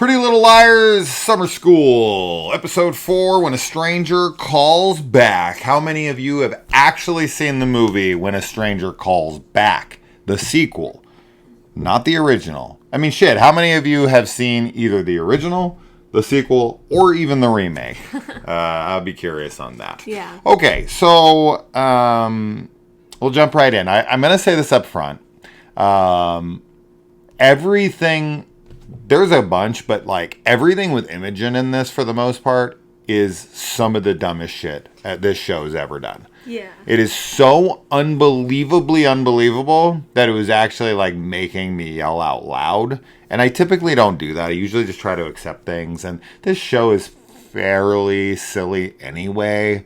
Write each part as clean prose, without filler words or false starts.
Pretty Little Liars Summer School, Episode 4, When a Stranger Calls Back. How many of you have actually seen the movie When a Stranger Calls Back? The sequel, not the original. I mean, shit, how many of you have seen either the original, the sequel, or even the remake? I'll be curious on that. Yeah. Okay, so we'll jump right in. I'm going to say this up front. Everything... There's a bunch, but like everything with Imogen in this, for the most part, is some of the dumbest shit this show's ever done. Yeah. It is so unbelievably unbelievable that it was actually like making me yell out loud. And I typically don't do that. I usually just try to accept things. And this show is fairly silly anyway.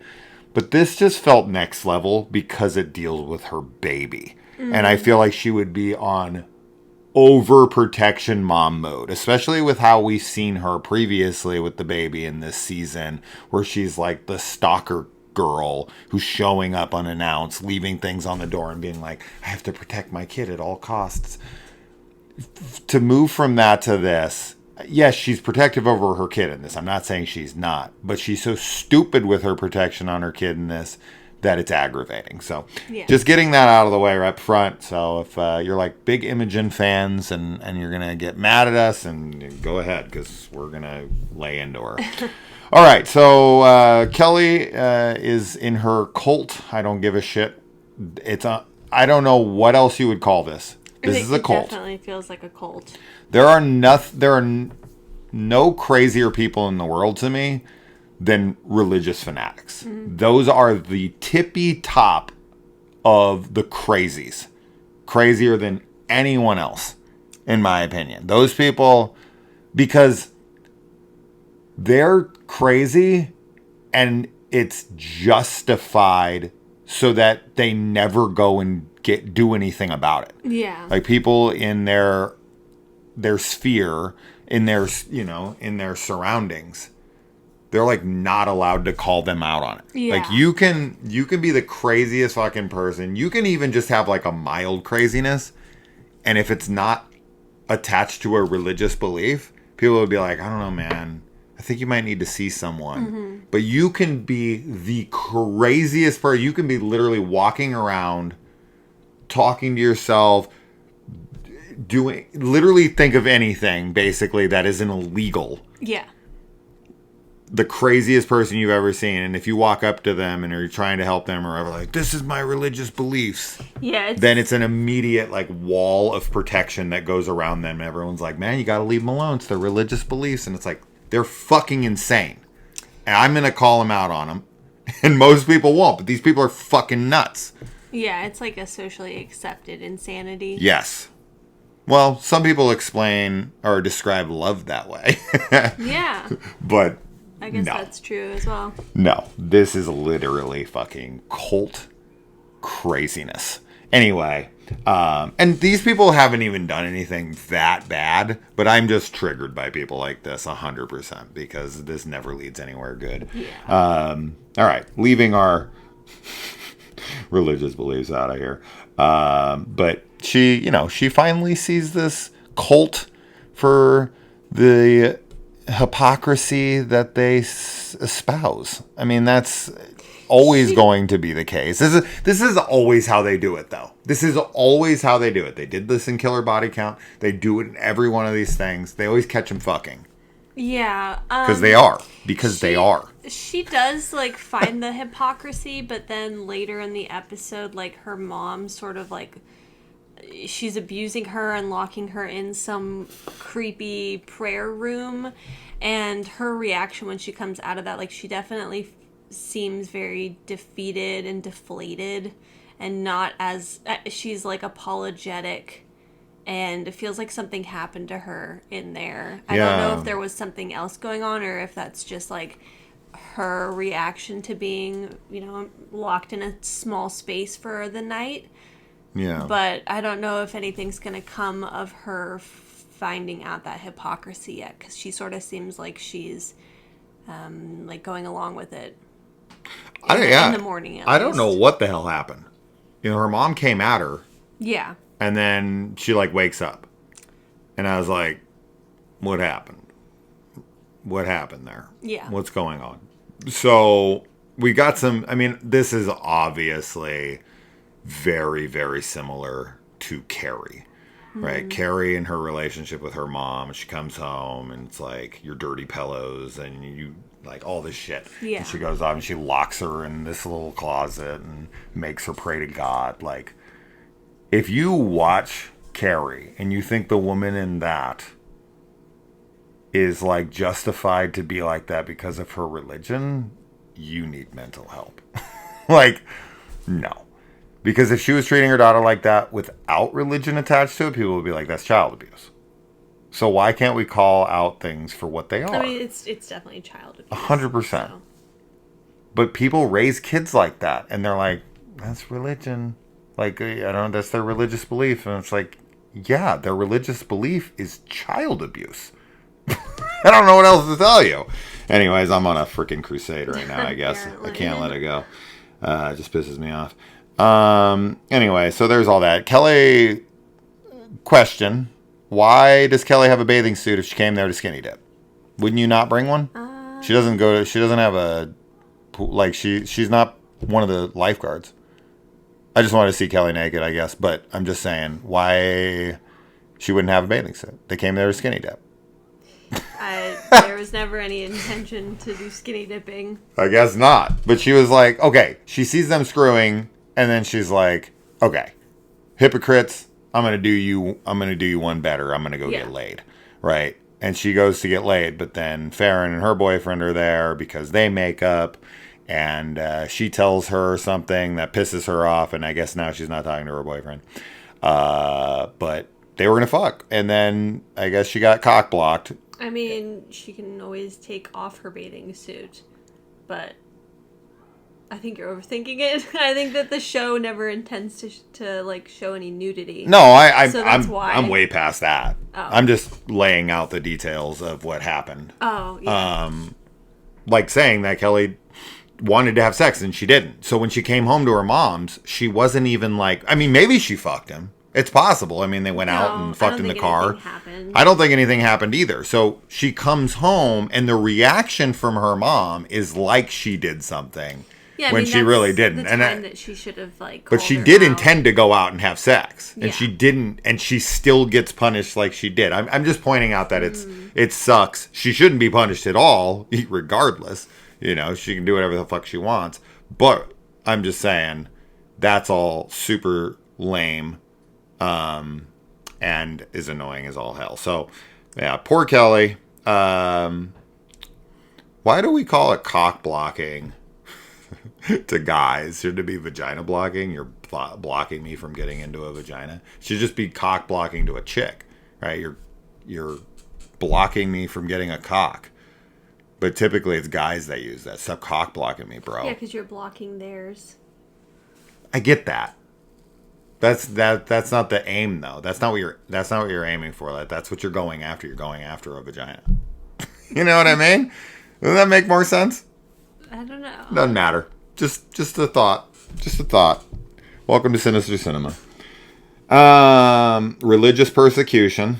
But this just felt next level because it deals with her baby. Mm-hmm. And I feel like she would be on overprotection mom mode, especially with how we've seen her previously with the baby in this season, where she's like the stalker girl who's showing up unannounced, leaving things on the door and being like, I have to protect my kid at all costs. To move from that to this, yes, she's protective over her kid in this. I'm not saying she's not, but she's so stupid with her protection on her kid in this that it's aggravating. So just getting that out of the way right up front. So if you're like big Imogen fans and you're going to get mad at us, and go ahead, because we're going to lay into her. All right. So Kelly is in her cult. I don't give a shit. I don't know what else you would call this. This is a cult. It definitely feels like a cult. There are no crazier people in the world to me than religious fanatics. Mm-hmm. Those are the tippy top of the crazies. Crazier than anyone else, in my opinion. Those people, because they're crazy and it's justified so that they never go and do anything about it. Yeah. Like people in their sphere, in their surroundings, they're like not allowed to call them out on it. Yeah. Like you can be the craziest fucking person. You can even just have like a mild craziness, and if it's not attached to a religious belief, people would be like, I don't know, man, I think you might need to see someone. Mm-hmm. But you can be the craziest person. You can be literally walking around, talking to yourself, literally think of anything basically that isn't illegal. Yeah. The craziest person you've ever seen, and if you walk up to them and are trying to help them or ever like, this is my religious beliefs, then it's an immediate like wall of protection that goes around them. Everyone's like, man, you gotta leave them alone, it's their religious beliefs. And it's like, they're fucking insane, and I'm gonna call them out on them. And most people won't, but these people are fucking nuts. Yeah, it's like a socially accepted insanity. Yes. Well, some people explain or describe love that way. Yeah. But I guess that's true as well. No, this is literally fucking cult craziness. Anyway, and these people haven't even done anything that bad, but I'm just triggered by people like this 100% because this never leads anywhere good. Yeah. All right, leaving our religious beliefs out of here. But she finally sees this cult for the hypocrisy that they espouse. I mean, that's always going to be the case. This is always how they do it, though. This is always how they do it. They did this in Killer Body Count. They do it in every one of these things. They always catch them fucking. Yeah. Because they are. Because they are. She does, like, find the hypocrisy, but then later in the episode, like, her mom sort of, like, she's abusing her and locking her in some creepy prayer room, and her reaction when she comes out of that, like, she definitely seems very defeated and deflated, and not as she's like apologetic, and it feels like something happened to her in there. I don't know if there was something else going on or if that's just like her reaction to being, locked in a small space for the night. Yeah. But I don't know if anything's going to come of her finding out that hypocrisy yet, because she sort of seems like she's like going along with it in the morning. I don't know what the hell happened. Her mom came at her. Yeah. And then she like wakes up. And I was like, what happened? what happened there. Yeah. What's going on? So we got some, I mean, this is obviously very, very similar to Carrie, right? Carrie and her relationship with her mom. She comes home and it's like your dirty pillows and you like all this shit. Yeah. And she goes off and she locks her in this little closet and makes her pray to God. Like, if you watch Carrie and you think the woman in that is like justified to be like that because of her religion, you need mental help. Like, no. Because if she was treating her daughter like that without religion attached to it, people would be like, that's child abuse. So why can't we call out things for what they are? I mean, it's definitely child abuse. 100%. So. But people raise kids like that, and they're like, that's religion. Like, I don't know, that's their religious belief. And it's like, yeah, their religious belief is child abuse. I don't know what else to tell you. Anyways, I'm on a freaking crusade right now, I guess. I can't let it go. It just pisses me off. Anyway, so there's all that. Kelly, question. Why does Kelly have a bathing suit if she came there to skinny dip? Wouldn't you not bring one? She doesn't have a, like, she's not one of the lifeguards. I just wanted to see Kelly naked, I guess. But I'm just saying, why she wouldn't have a bathing suit? They came there to skinny dip. There was never any intention to do skinny dipping. I guess not. But she was like, okay, she sees them screwing, and then she's like, okay, hypocrites, I'm gonna do you one better. I'm gonna go get laid. Right? And she goes to get laid, but then Farron and her boyfriend are there because they make up, and she tells her something that pisses her off, and I guess now she's not talking to her boyfriend. But they were gonna fuck, and then I guess she got cock blocked. I mean, she can always take off her bathing suit, but I think you're overthinking it. I think that the show never intends to like show any nudity. No, so that's why. I'm way past that. Oh. I'm just laying out the details of what happened. Oh, yeah. Like saying that Kelly wanted to have sex and she didn't. So when she came home to her mom's, she wasn't even like, I mean, maybe she fucked him. It's possible. I mean, they went out and fucked in the car. I don't think anything happened either. So she comes home and the reaction from her mom is like she did something. Yeah, when she really didn't. The time that she should have like. But she did intend to go out and have sex, and she didn't, and she still gets punished like she did. I'm just pointing out that it sucks. She shouldn't be punished at all, regardless. You know, she can do whatever the fuck she wants. But I'm just saying that's all super lame, and is annoying as all hell. So yeah, poor Kelly. Why do we call it cock blocking? To guys, should it be vagina blocking? You're blocking me from getting into a vagina. It should just be cock blocking to a chick, right? You're blocking me from getting a cock. But typically it's guys that use that. Stop cock blocking me, bro. Yeah, because you're blocking theirs. I get that. That's not the aim though. That's not what you're aiming for. That's what you're going after. You're going after a vagina. You know what I mean? Doesn't that make more sense? I don't know. Doesn't matter. Just a thought. Just a thought. Welcome to Sinister Cinema. Religious persecution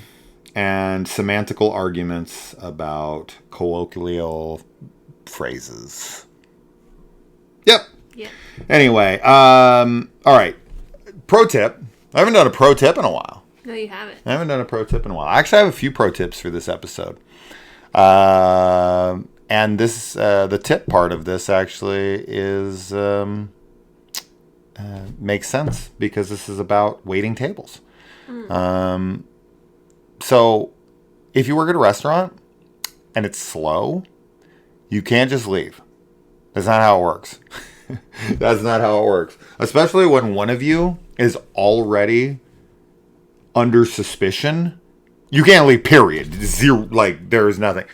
and semantical arguments about colloquial phrases. Yep. Yeah. Anyway, all right. Pro tip. I haven't done a pro tip in a while. No, you haven't. I haven't done a pro tip in a while. Actually, I have a few pro tips for this episode. And this, the tip part of this actually is, makes sense because this is about waiting tables. So if you work at a restaurant and it's slow, you can't just leave. That's not how it works. That's not how it works. Especially when one of you is already under suspicion. You can't leave, period. Zero, like, there is nothing.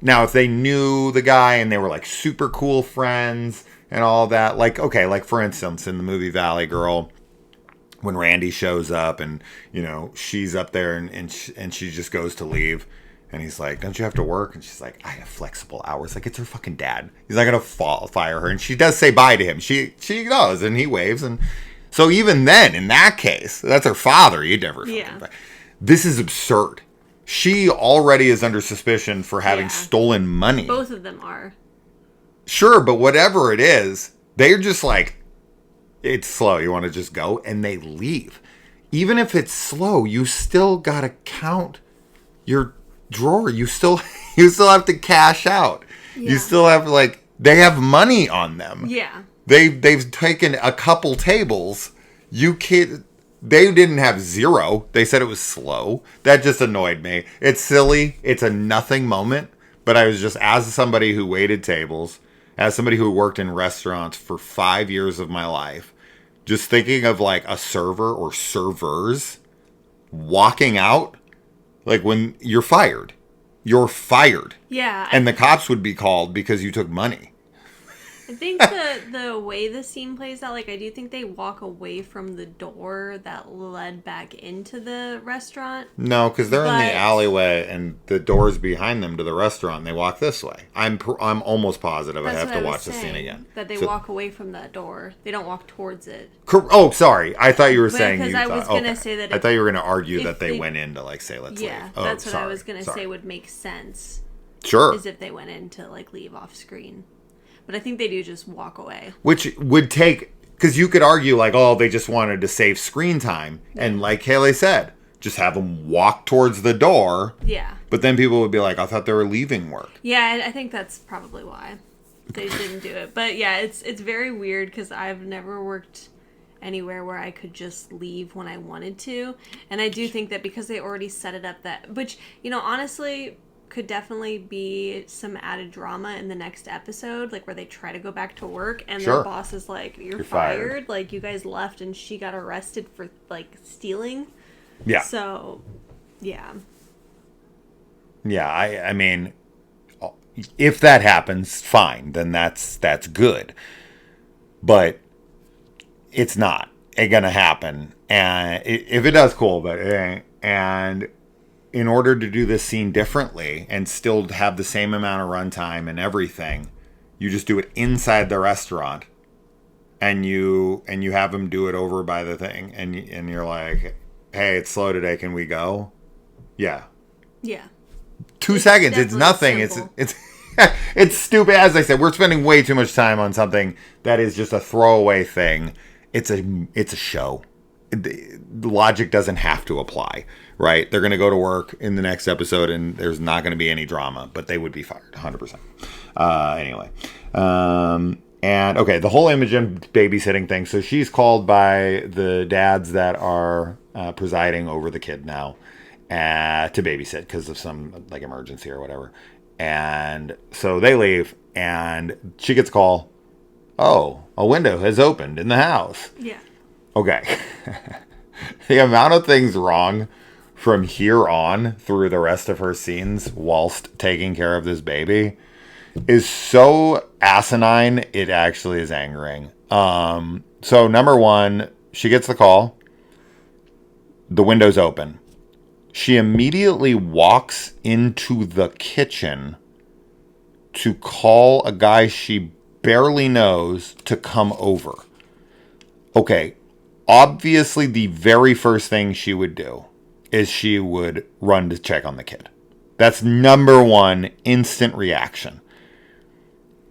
Now, if they knew the guy and they were, like, super cool friends and all that, like, okay, like, for instance, in the movie Valley Girl, when Randy shows up and, you know, she's up there and she just goes to leave. And he's like, don't you have to work? And she's like, I have flexible hours. Like, it's her fucking dad. He's not going to fire her. And she does say bye to him. She does. And he waves. And so even then, in that case, that's her father. You'd never fucking... Yeah. This is absurd. She already is under suspicion for having Yeah. stolen money. Both of them are. Sure, but whatever it is, they're just like, it's slow. You want to just go? And they leave. Even if it's slow, you still got to count your drawer. You still have to cash out. Yeah. You still have, like, they have money on them. Yeah. They've taken a couple tables. They didn't have zero. They said it was slow. That just annoyed me. It's silly. It's a nothing moment. But I was just, as somebody who waited tables, as somebody who worked in restaurants for 5 years of my life, just thinking of like a server or servers walking out, like when you're fired. You're fired. Yeah. And the cops would be called because you took money. I think the way the scene plays out, like, I do think they walk away from the door that led back into the restaurant. No, because they're in But- the alleyway and the door's behind them to the restaurant. And they walk this way. I'm almost positive I That's have what to I watch was the scene saying, again. that they So- walk away from that door. They don't walk towards it. Oh, sorry. I thought you were saying Because you I thought. was gonna okay. say that I if- thought you were going to argue if that they they- went in to like say let's Yeah, leave. Oh, that's what I sorry, was gonna sorry. say would make sense. Sure. Is if they went in to like leave off screen. But I think they do just walk away. Which would take, because you could argue like, oh, they just wanted to save screen time, and like Haley said, just have them walk towards the door. Yeah. But then people would be like, I thought they were leaving work. Yeah, I think that's probably why they didn't do it. But yeah, it's very weird because I've never worked anywhere where I could just leave when I wanted to. And I do think that because they already set it up that, which, you know, honestly could definitely be some added drama in the next episode, like where they try to go back to work and Sure. their boss is like, you're fired. Like, you guys left and she got arrested for like stealing. Yeah. So, yeah. Yeah, I mean, if that happens, fine. Then that's good. But it's not gonna happen. And if it does, cool. But it ain't. And in order to do this scene differently and still have the same amount of runtime and everything, you just do it inside the restaurant, and you have them do it over by the thing, and you're like, hey, it's slow today. Can we go? Yeah. Yeah. 2 seconds. It's definitely nothing. simple. It's it's stupid. As I said, we're spending way too much time on something that is just a throwaway thing. It's a show. The logic doesn't have to apply, right? They're going to go to work in the next episode and there's not going to be any drama, but they would be fired 100%. Anyway. And okay, the whole Imogen babysitting thing. So she's called by the dads that are presiding over the kid now to babysit because of some like emergency or whatever. And so they leave and she gets a call. Oh, a window has opened in the house. Yeah. Okay. The amount of things wrong from here on through the rest of her scenes whilst taking care of this baby is so asinine, it actually is angering. So number one, she gets the call. The window's open. She immediately walks into the kitchen to call a guy she barely knows to come over. Okay, obviously the very first thing she would do is she would run to check on the kid. That's number one, instant reaction.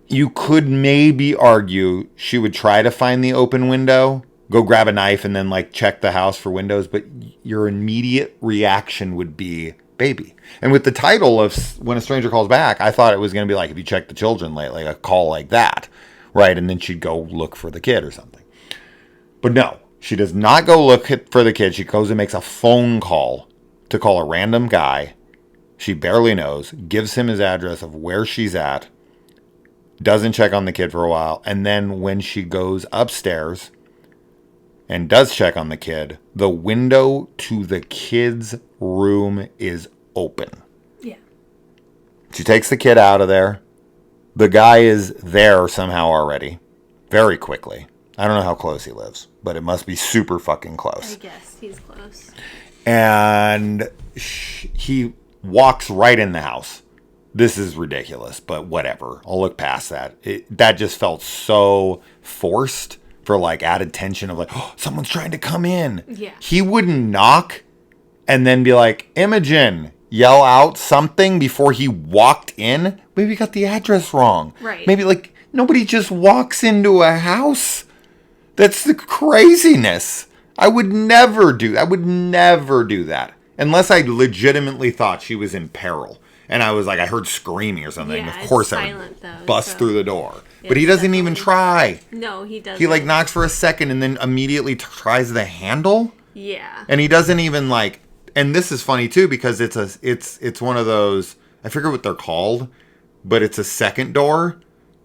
You could maybe argue she would try to find the open window, go grab a knife and then like check the house for windows, but your immediate reaction would be baby. And with the title of When a Stranger Calls Back, I thought it was going to be like, if you check the children lately, a call like that, right? And then she'd go look for the kid or something. But no, she does not go look for the kid. She goes and makes a phone call to call a random guy she barely knows, gives him his address of where she's at, doesn't check on the kid for a while, and then when she goes upstairs and does check on the kid, the window to the kid's room is open. Yeah. She takes the kid out of there. The guy is there somehow already, very quickly. I don't know how close he lives, but it must be super fucking close. I guess he's close. And he walks right in the house. This is ridiculous, but whatever. I'll look past that. That just felt so forced for like added tension of like, oh, someone's trying to come in. Yeah. He wouldn't knock and then be like, Imogen, yell out something before he walked in. Maybe he got the address wrong. Right. Maybe, like, nobody just walks into a house. That's the craziness. I would never do that. Unless I legitimately thought she was in peril. And I was like, I heard screaming or something. Yeah, of course I would bust through the door. But he doesn't even try. No, he doesn't. He, like, knocks for a second and then immediately tries the handle. Yeah. And he doesn't even, like... And this is funny, too, because it's one of those... I forget what they're called. But it's a second door.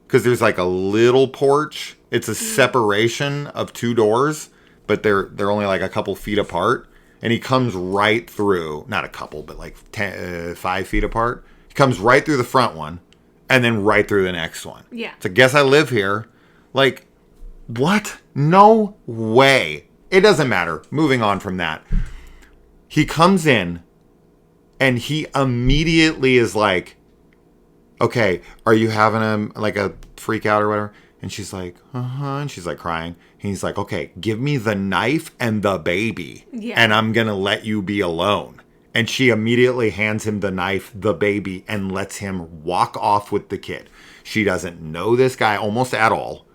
Because there's, like, a little porch. It's a separation of two doors. But they're only, like, a couple feet apart. And he comes right through, not a couple, but like 5 feet apart. He comes right through the front one and then right through the next one. Yeah. So guess I live here. Like, what? No way. It doesn't matter. Moving on from that. He comes in and he immediately is like, okay, are you having a freak out or whatever? And she's like, and she's like crying. And he's like, okay, give me the knife and the baby. Yeah. And I'm going to let you be alone. And she immediately hands him the knife, the baby, and lets him walk off with the kid. She doesn't know this guy almost at all.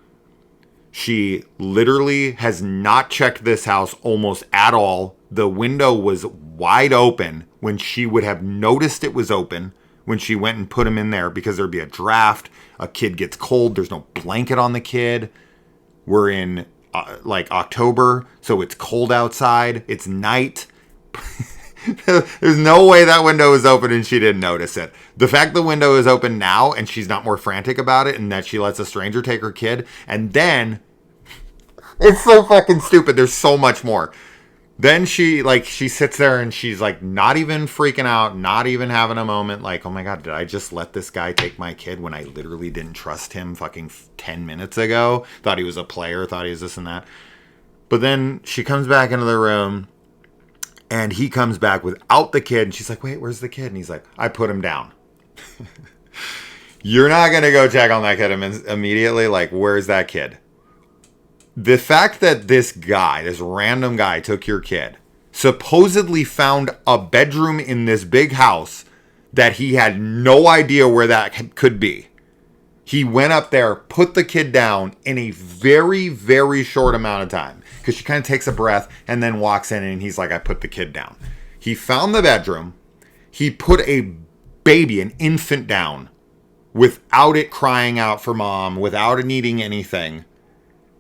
She literally has not checked this house almost at all. The window was wide open when she would have noticed it was open when she went and put him in there because there'd be a draft. A kid gets cold. There's no blanket on the kid. We're in like October, so it's cold outside. It's night. There's no way that window is open and she didn't notice it. The fact the window is open now and she's not more frantic about it and that she lets a stranger take her kid. And then, it's so fucking stupid. There's so much more. Then she sits there and she's like not even freaking out, not even having a moment like, oh my God, did I just let this guy take my kid when I literally didn't trust him fucking 10 minutes ago? Thought he was a player, thought he was this and that. But then she comes back into the room and he comes back without the kid. And she's like, wait, where's the kid? And he's like, I put him down. You're not going to go check on that kid immediately? Like, where's that kid? The fact that this random guy took your kid, supposedly found a bedroom in this big house that he had no idea where that could be. He went up there, put the kid down in a very, very short amount of time. Because she kind of takes a breath and then walks in and he's like, I put the kid down. He found the bedroom. He put a baby, an infant down without it crying out for mom, without it needing anything.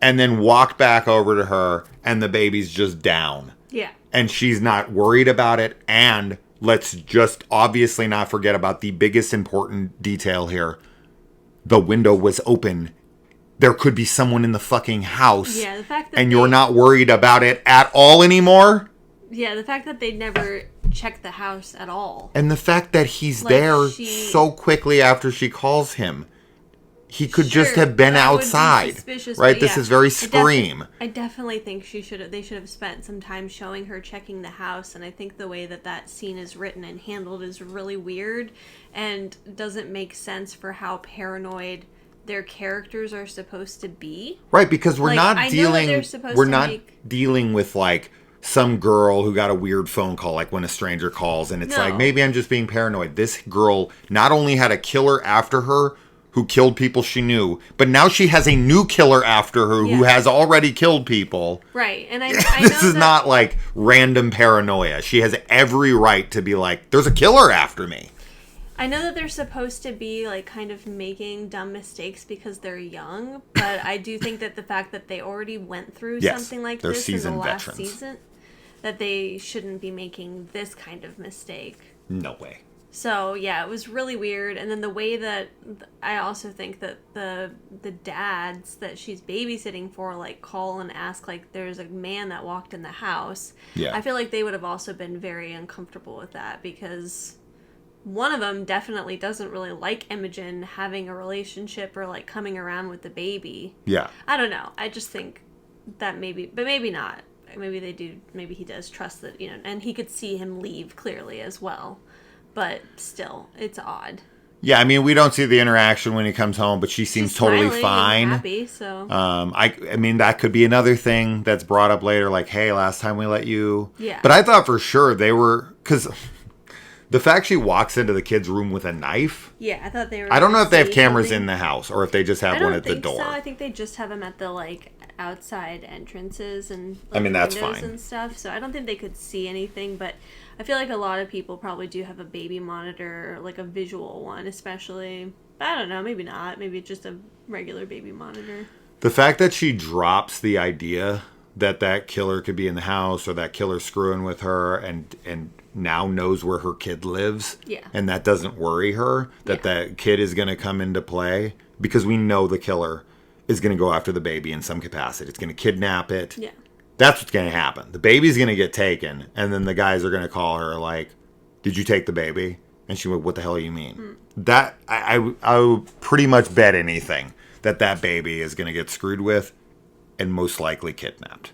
And then walked back over to her, and the baby's just down. Yeah. And she's not worried about it. And let's just obviously not forget about the biggest important detail here. The window was open. There could be someone in the fucking house. Yeah, the fact that and you're not worried about it at all anymore. Yeah, the fact that they never checked the house at all. And the fact that he's there so quickly after she calls him. He could just have been outside, right? This is very Scream. I definitely think they should have spent some time showing her checking the house, and I think the way that scene is written and handled is really weird and doesn't make sense for how paranoid their characters are supposed to be. Right, because we're not dealing with like some girl who got a weird phone call, like when a stranger calls, and it's like, maybe I'm just being paranoid. This girl not only had a killer after her who killed people she knew, but now she has a new killer after her who has already killed people. Right, and I this is not like random paranoia. She has every right to be like, there's a killer after me. I know that they're supposed to be like kind of making dumb mistakes because they're young, but I do think that the fact that they already went through something like this in the last season, that they shouldn't be making this kind of mistake. No way. So, yeah, it was really weird. And then the way that I also think that the dads that she's babysitting for, like, call and ask, like, there's a man that walked in the house. Yeah. I feel like they would have also been very uncomfortable with that because one of them definitely doesn't really like Imogen having a relationship or, like, coming around with the baby. Yeah. I don't know. I just think that maybe, but maybe not. Maybe they do, maybe he does trust that, you know, and he could see him leave clearly as well. But still, it's odd. Yeah, I mean, we don't see the interaction when he comes home, but she seems totally fine. And happy, so. I mean, that could be another thing that's brought up later, like, hey, last time we let you. Yeah. But I thought for sure they were, because The fact she walks into the kid's room with a knife. Yeah, I thought they were. I don't know if they have cameras something. in the house or if they just have one at the door. So. I think they just have them at the outside entrances and that's windows fine and stuff. So I don't think they could see anything, but I feel like a lot of people probably do have a baby monitor, like a visual one, especially. I don't know, maybe not. Maybe just a regular baby monitor. The fact that she drops the idea that killer could be in the house or that killer screwing with her and now knows where her kid lives. Yeah. And that doesn't worry her, that kid is going to come into play because we know the killer is going to go after the baby in some capacity. It's going to kidnap it. Yeah. That's what's going to happen. The baby's going to get taken and then the guys are going to call her like, did you take the baby? And she went, what the hell do you mean? That I would pretty much bet anything that baby is going to get screwed with and most likely kidnapped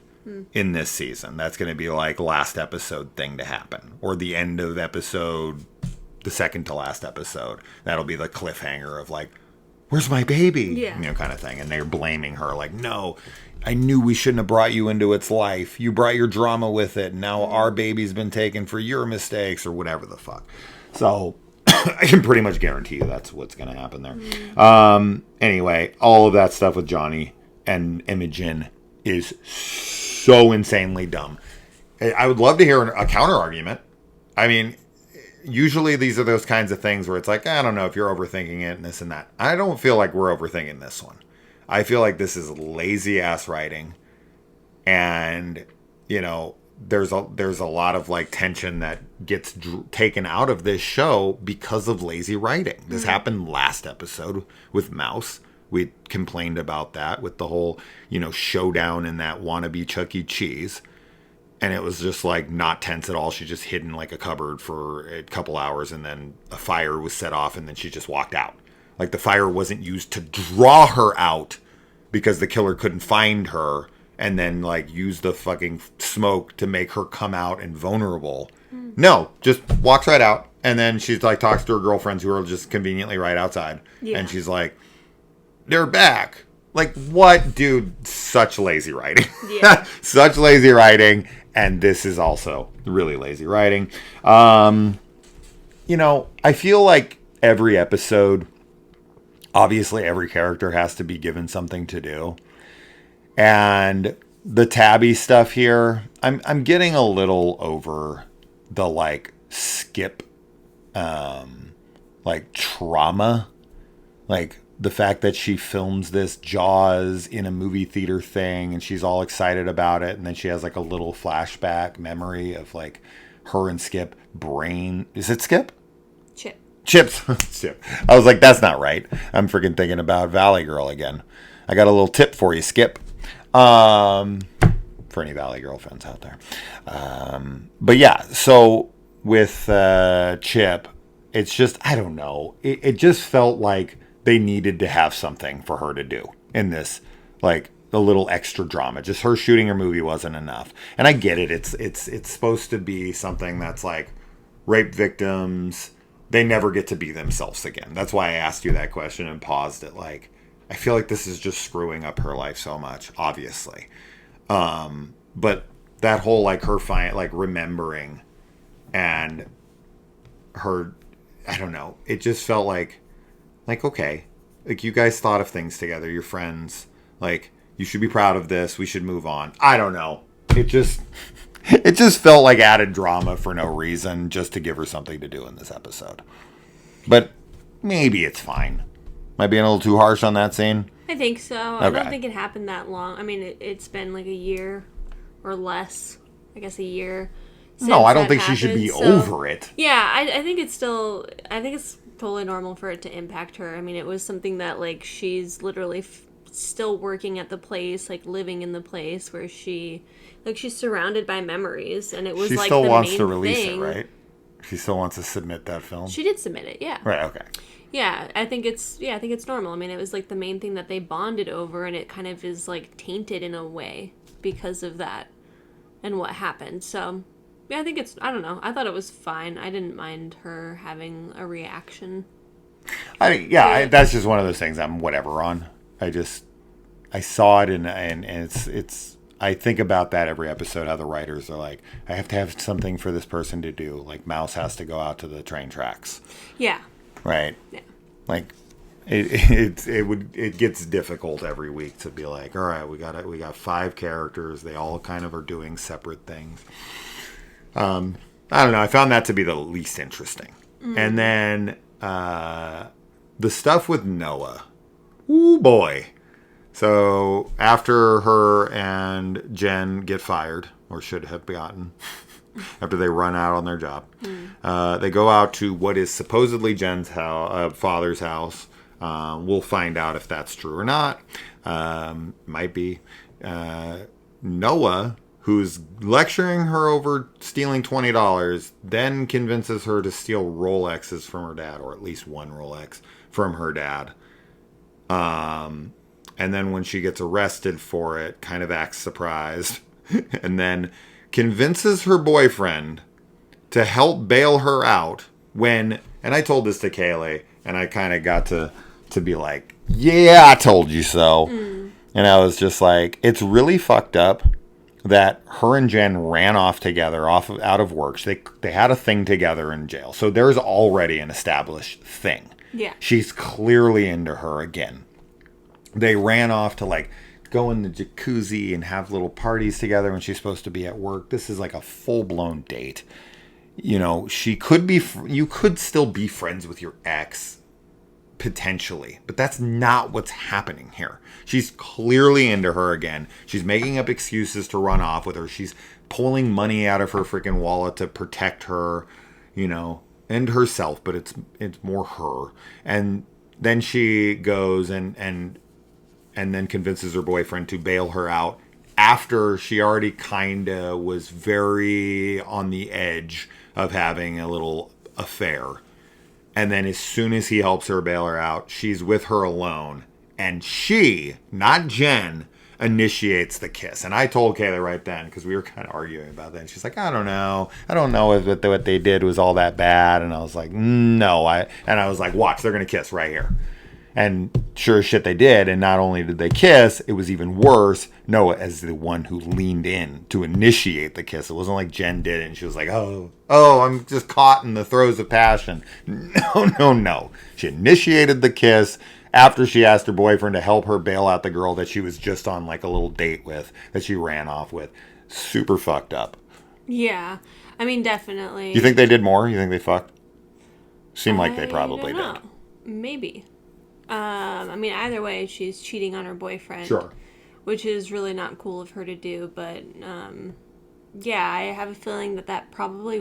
in this season. That's going to be like last episode thing to happen. Or the end of episode, the second to last episode. That'll be the cliffhanger of like, where's my baby? Yeah. Kind of thing. And they're blaming her like, no, I knew we shouldn't have brought you into its life. You brought your drama with it. Now our baby's been taken for your mistakes or whatever the fuck. So I can pretty much guarantee you that's what's going to happen there. Anyway, all of that stuff with Johnny and Imogen is so insanely dumb. I would love to hear a counter argument. I mean, usually these are those kinds of things where it's like, I don't know if you're overthinking it and this and that. I don't feel like we're overthinking this one. I feel like this is lazy ass writing. And, there's a lot of like tension that gets taken out of this show because of lazy writing. This happened last episode with Mouse. We complained about that with the whole, showdown in that wannabe Chuck E. Cheese. And it was just like not tense at all. She just hid in like a cupboard for a couple hours and then a fire was set off and then she just walked out. Like the fire wasn't used to draw her out because the killer couldn't find her and then like use the fucking smoke to make her come out and vulnerable. No, just walks right out. And then she's like talks to her girlfriends who are just conveniently right outside. Yeah. And she's like, they're back. Like, what, dude? Such lazy writing. Yeah. Such lazy writing. And this is also really lazy writing. I feel like every episode, obviously every character has to be given something to do. And the Tabby stuff here, I'm getting a little over the like skip, like trauma, like the fact that she films this Jaws in a movie theater thing and she's all excited about it. And then she has like a little flashback memory of like her and Skip brain. Is it Skip? Chips. Chip. I was like, that's not right. I'm freaking thinking about Valley Girl again. I got a little tip for you, Skip. For any Valley Girl fans out there. But yeah, so with Chip, it's just, I don't know. It just felt like they needed to have something for her to do in this, like a little extra drama. Just her shooting her movie wasn't enough. And I get it. It's supposed to be something that's like rape victims. They never get to be themselves again. That's why I asked you that question and paused it. Like, I feel like this is just screwing up her life so much, obviously. But that whole, like, her remembering and her, I don't know. It just felt like, okay, like, you guys thought of things together. You're friends. Like, you should be proud of this. We should move on. I don't know. It just felt like added drama for no reason, just to give her something to do in this episode. But maybe it's fine. Am I being a little too harsh on that scene? I think so. Okay. I don't think it happened that long. I mean, it's been like a year or less. I guess a year. No, I don't think she should be over it. Yeah, I think it's still. I think it's totally normal for it to impact her. I mean, it was something that like she's literally still working at the place, like living in the place where she's surrounded by memories, and it was like the main thing. She still wants to release it, right? She still wants to submit that film. She did submit it, yeah. Right. Okay. Yeah, I think it's normal. I mean, it was like the main thing that they bonded over, and it kind of is like tainted in a way because of that and what happened. So, yeah, I think I don't know. I thought it was fine. I didn't mind her having a reaction. That's just one of those things I'm whatever on. I saw it and I think about that every episode, how the writers are like, I have to have something for this person to do. Like Mouse has to go out to the train tracks. Yeah. Right? Yeah. Like it gets difficult every week to be like, all right, we got 5 characters. They all kind of are doing separate things. I don't know. I found that to be the least interesting. And then the stuff with Noah. Ooh, boy. So after her and Jen get fired, or should have gotten, after they run out on their job, they go out to what is supposedly Jen's father's house. We'll find out if that's true or not. Might be. Noah, who's lecturing her over stealing $20, then convinces her to steal Rolexes from her dad, or at least one Rolex from her dad. And then when she gets arrested for it, kind of acts surprised. And then convinces her boyfriend to help bail her out when... And I told this to Kaylee, and I kind of got to be like, yeah, I told you so. And I was just like, it's really fucked up that her and Jen ran off together out of work. So they had a thing together in jail. So there's already an established thing. Yeah. She's clearly into her again. They ran off to like go in the jacuzzi and have little parties together when she's supposed to be at work. This is like a full-blown date. You know, you could still be friends with your ex, potentially, but that's not what's happening here. She's clearly into her again. She's making up excuses to run off with her. She's pulling money out of her freaking wallet to protect her, you know, and herself, but it's more her. And then she goes and then convinces her boyfriend to bail her out after she already kind of was very on the edge of having a little affair. And then as soon as he helps her bail her out, she's with her alone. And she, not Jen, initiates the kiss. And I told Kayla right then, because we were kind of arguing about that. And she's like, I don't know if what they did was all that bad. And I was like, no. I was like, watch, they're going to kiss right here. And sure as shit they did. And not only did they kiss, it was even worse. Noah as the one who leaned in to initiate the kiss. It wasn't like Jen did it and she was like, oh, I'm just caught in the throes of passion. No. She initiated the kiss after she asked her boyfriend to help her bail out the girl that she was just on like a little date with, that she ran off with. Super fucked up. Yeah. I mean, definitely. You think they did more? You think they fucked? Seemed like they probably did. Maybe. I mean, either way, she's cheating on her boyfriend. Sure. Which is really not cool of her to do, but, yeah, I have a feeling that probably,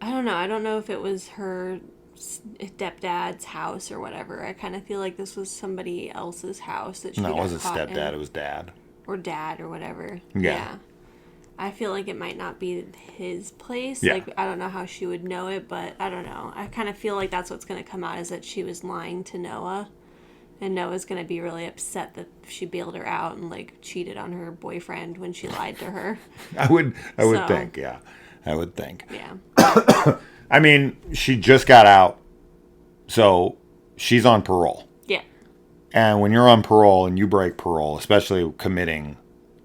I don't know. I don't know if it was her stepdad's house or whatever. I kind of feel like this was somebody else's house that she got No, it wasn't caught stepdad. in. It was dad. Or dad or whatever. Yeah. I feel like it might not be his place. Yeah. Like, I don't know how she would know it, but I don't know. I kind of feel like that's what's going to come out, is that she was lying to Noah. And Noah's going to be really upset that she bailed her out and, like, cheated on her boyfriend when she lied to her. I would think, yeah. I would think. Yeah. I mean, she just got out, so she's on parole. Yeah. And when you're on parole and you break parole, especially committing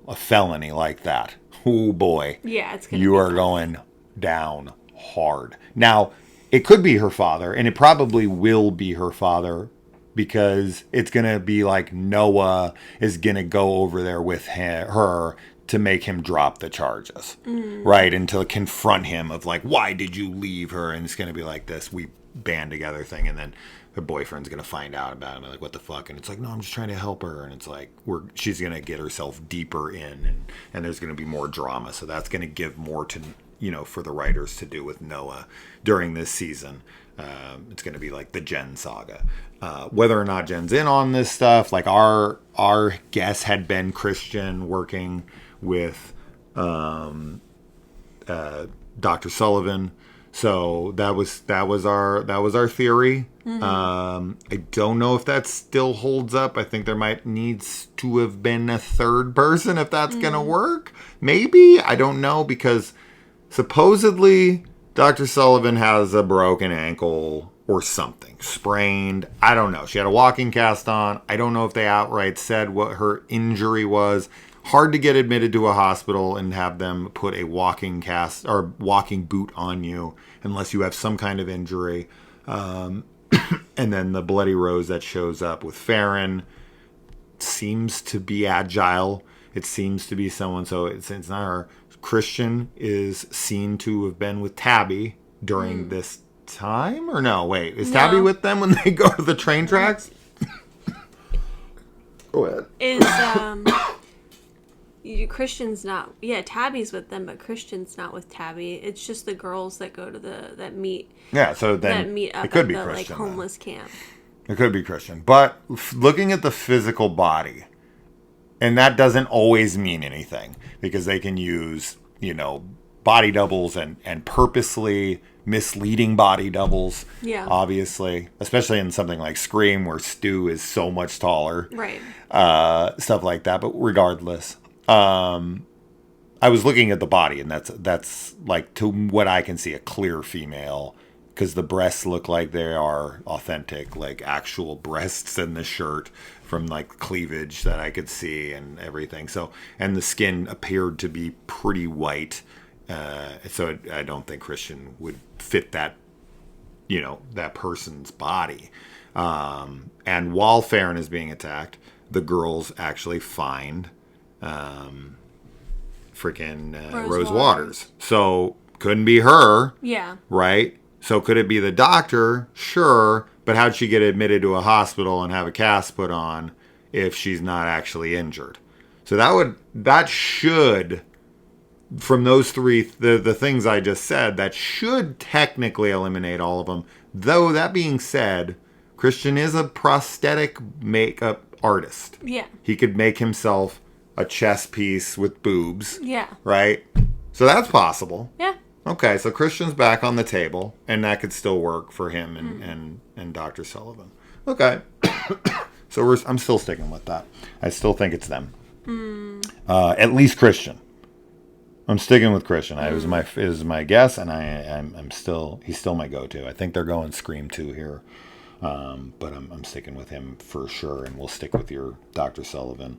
a felony like that, oh boy. Yeah, it's going to You are going down hard. Now, it could be her father, and it probably will be her father, because it's going to be like Noah is going to go over there with her to make him drop the charges, right? And to confront him of like, why did you leave her? And it's going to be like this, we band together thing. And then her boyfriend's going to find out about it. Like, what the fuck? And it's like, no, I'm just trying to help her. And it's like, she's going to get herself deeper in, and there's going to be more drama. So that's going to give more to, for the writers to do with Noah during this season. It's going to be like the Jen saga. Whether or not Jen's in on this stuff, like our guess had been Christian working with Dr. Sullivan, so that was our theory. I don't know if that still holds up. I think there needs to have been a third person if that's gonna work. Maybe, I don't know, because supposedly Dr. Sullivan has a broken ankle or something, sprained. I don't know. She had a walking cast on. I don't know if they outright said what her injury was. hard to get admitted to a hospital and have them put a walking cast or walking boot on you unless you have some kind of injury. And then the bloody rose that shows up with Farron seems to be agile. It seems to be someone, so it's not her. Christian is seen to have been with Tabby during this time, or no? Wait, is Tabby with them when they go to the train tracks? Go ahead. Christian's not? Yeah, Tabby's with them, but Christian's not with Tabby. It's just the girls that go to that meet. Yeah, so then that meet up it could at be the Christian, like homeless camp. It could be Christian, but looking at the physical body, and that doesn't always mean anything because they can use, body doubles and purposely misleading body doubles. Yeah. Obviously, especially in something like Scream where Stu is so much taller. Right. Stuff like that. But regardless, I was looking at the body, and that's like, to what I can see, a clear female, because the breasts look like they are authentic, like actual breasts in the shirt from like cleavage that I could see and everything. So, and the skin appeared to be pretty white. So I don't think Christian would fit that, that person's body. And while Farron is being attacked, the girls actually find freaking Rose Waters. So couldn't be her. Yeah. Right? So could it be the doctor? Sure. But how'd she get admitted to a hospital and have a cast put on if she's not actually injured? So that should, from those three, the things I just said, that should technically eliminate all of them. Though, that being said, Christian is a prosthetic makeup artist. Yeah. He could make himself a chess piece with boobs. Yeah. Right? So that's possible. Yeah. Okay, so Christian's back on the table, and that could still work for him and Dr. Sullivan. Okay. So I'm still sticking with that. I still think it's them. At least Christian. I'm sticking with Christian. It was my guess, and he's still my go-to. I think they're going Scream 2 here. But I'm sticking with him for sure, and we'll stick with your Dr. Sullivan.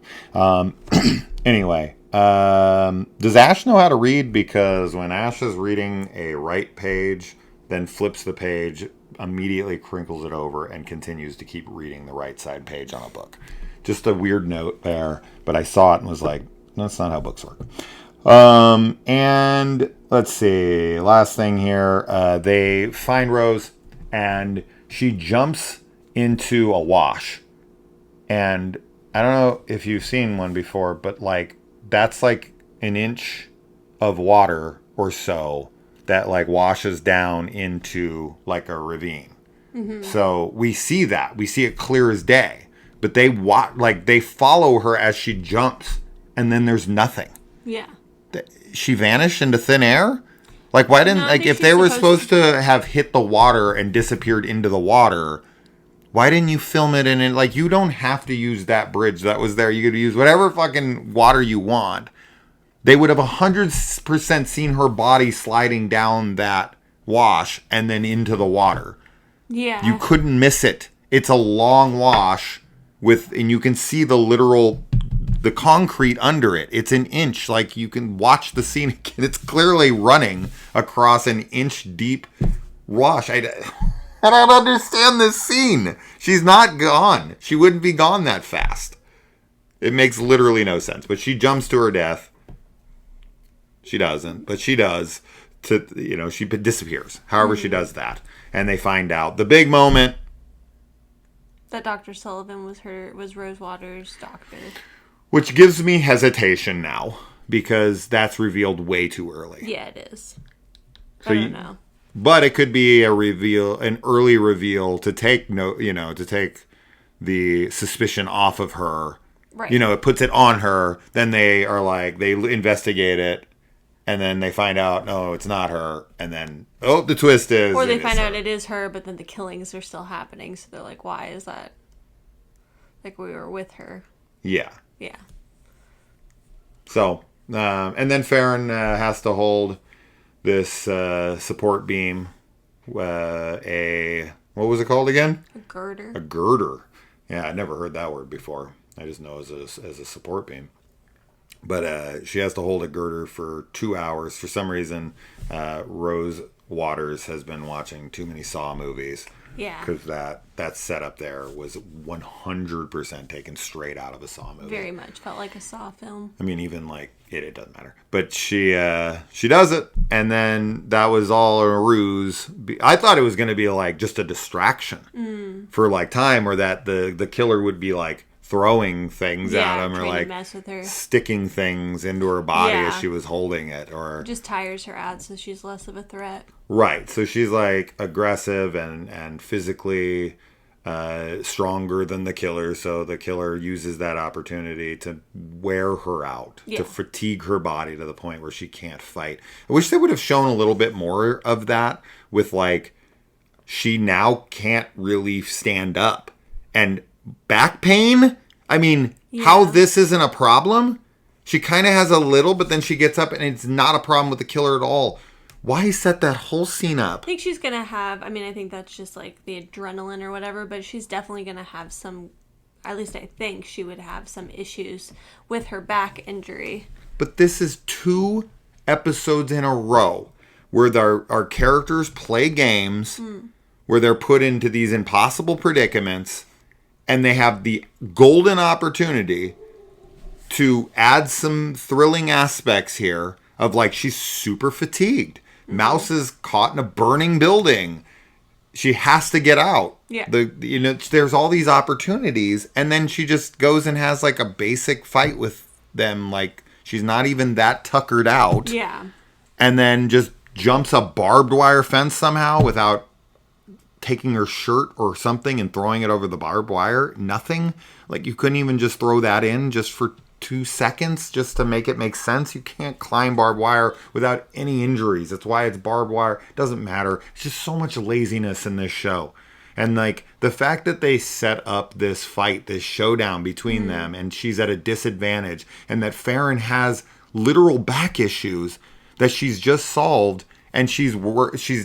Anyway, does Ash know how to read? Because when Ash is reading a right page, then flips the page, immediately crinkles it over, and continues to keep reading the right side page on a book. Just a weird note there, but I saw it and was like, no, that's not how books work. And let's see, last thing here, they find Rose, and she jumps into a wash. And I don't know if you've seen one before, but like that's like an inch of water or so that like washes down into like a ravine. Mm-hmm. So we see that. We see it clear as day. But they follow her as she jumps, and then there's nothing. Yeah. She vanished into thin air? Like, why didn't, like, if they were supposed to have hit the water and disappeared into the water, why didn't you film it in it? Like, you don't have to use that bridge that was there. You could use whatever fucking water you want. They would have 100% seen her body sliding down that wash and then into the water. Yeah. You couldn't miss it. It's a long wash and you can see the concrete under it. It's an inch. Like, you can watch the scene again. It's clearly running across an inch deep wash. I don't understand this scene. She's not gone. She wouldn't be gone that fast. It makes literally no sense. But she jumps to her death. She doesn't, but she does. She disappears. However, she does that. And they find out. The big moment. That Dr. Sullivan was Rose Waters' doctor. Which gives me hesitation now, because that's revealed way too early. Yeah, it is. So I don't know. But it could be an early reveal to take the suspicion off of her. Right. It puts it on her. Then they investigate it, and then they find out, no, it's not her. And then, the twist is... Or they find out it is her, but then the killings are still happening. So they're like, why is that? Like, we were with her. Yeah. Yeah. So, and then Farron has to hold this support beam. What was it called again? A girder. A girder. Yeah, I'd never heard that word before. I just know as a support beam. But she has to hold a girder for 2 hours. For some reason, Rose Waters has been watching too many Saw movies. Yeah. Because that setup there was 100% taken straight out of a Saw movie. Very much felt like a Saw film. I mean, even like it doesn't matter. But she does it, and then that was all a ruse. I thought it was going to be like just a distraction for like time, or that the killer would be like throwing things at him, or like mess with her. Sticking things into her body as she was holding it, or just tires her out so she's less of a threat. Right. So she's like aggressive and physically stronger than the killer. So the killer uses that opportunity to wear her out, to fatigue her body to the point where she can't fight. I wish they would have shown a little bit more of that with like, she now can't really stand up. And back pain? I mean, how this isn't a problem? She kind of has a little, but then she gets up and it's not a problem with the killer at all. Why set that whole scene up? I think she's going to have, I mean, I think that's just like the adrenaline or whatever, but she's definitely going to have some, at least I think she would have some issues with her back injury. But this is 2 episodes in a row where our characters play games, where they're put into these impossible predicaments, and they have the golden opportunity to add some thrilling aspects here of like, she's super fatigued. Mouse is caught in a burning building. She has to get out. Yeah. There's all these opportunities, and then she just goes and has like a basic fight with them. Like, she's not even that tuckered out. Yeah. And then just jumps a barbed wire fence somehow without taking her shirt or something and throwing it over the barbed wire. Nothing. Like, you couldn't even just throw that in just for 2 seconds just to make it make sense. You can't climb barbed wire without any injuries. That's why it's barbed wire. It doesn't matter. It's just so much laziness in this show. And like, the fact that they set up this fight, this showdown between them, and she's at a disadvantage, and that Farron has literal back issues that she's just solved, and she's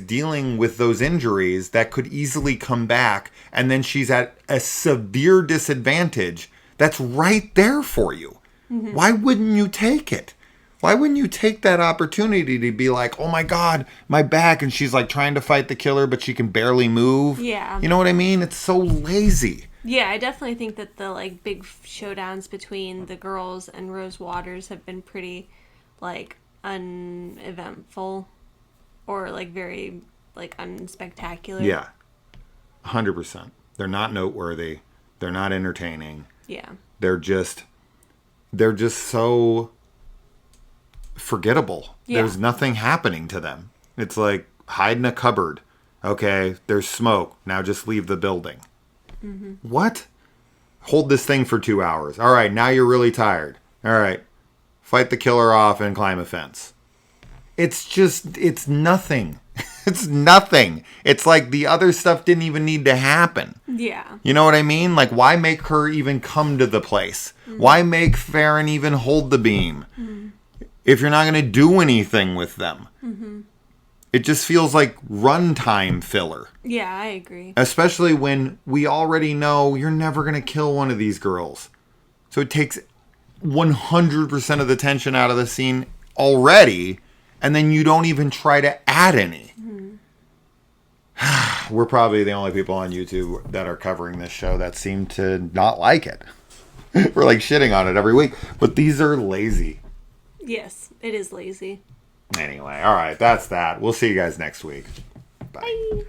dealing with those injuries that could easily come back, and then she's at a severe disadvantage that's right there for you. Why wouldn't you take it? Why wouldn't you take that opportunity to be like, oh my God, my back, and she's like trying to fight the killer, but she can barely move? Yeah. You know what I mean? It's so lazy. Yeah, I definitely think that the like big showdowns between the girls and Rose Waters have been pretty like uneventful, or like very like unspectacular. Yeah. 100%. They're not noteworthy. They're not entertaining. Yeah. They're just so forgettable. Yeah. There's nothing happening to them. It's like, hide in a cupboard. Okay, there's smoke. Now just leave the building. What? Hold this thing for 2 hours. All right, now you're really tired. All right, fight the killer off and climb a fence. It's nothing. It's nothing. It's like the other stuff didn't even need to happen. Yeah. You know what I mean? Like, why make her even come to the place? Why make Farron even hold the beam? If you're not going to do anything with them. It just feels like runtime filler. Yeah, I agree. Especially when we already know you're never going to kill one of these girls. So it takes 100% of the tension out of the scene already, and then you don't even try to add any. We're probably the only people on YouTube that are covering this show that seem to not like it. We're like shitting on it every week. But these are lazy. Yes, it is lazy. Anyway, all right, that's that. We'll see you guys next week. Bye. Bye.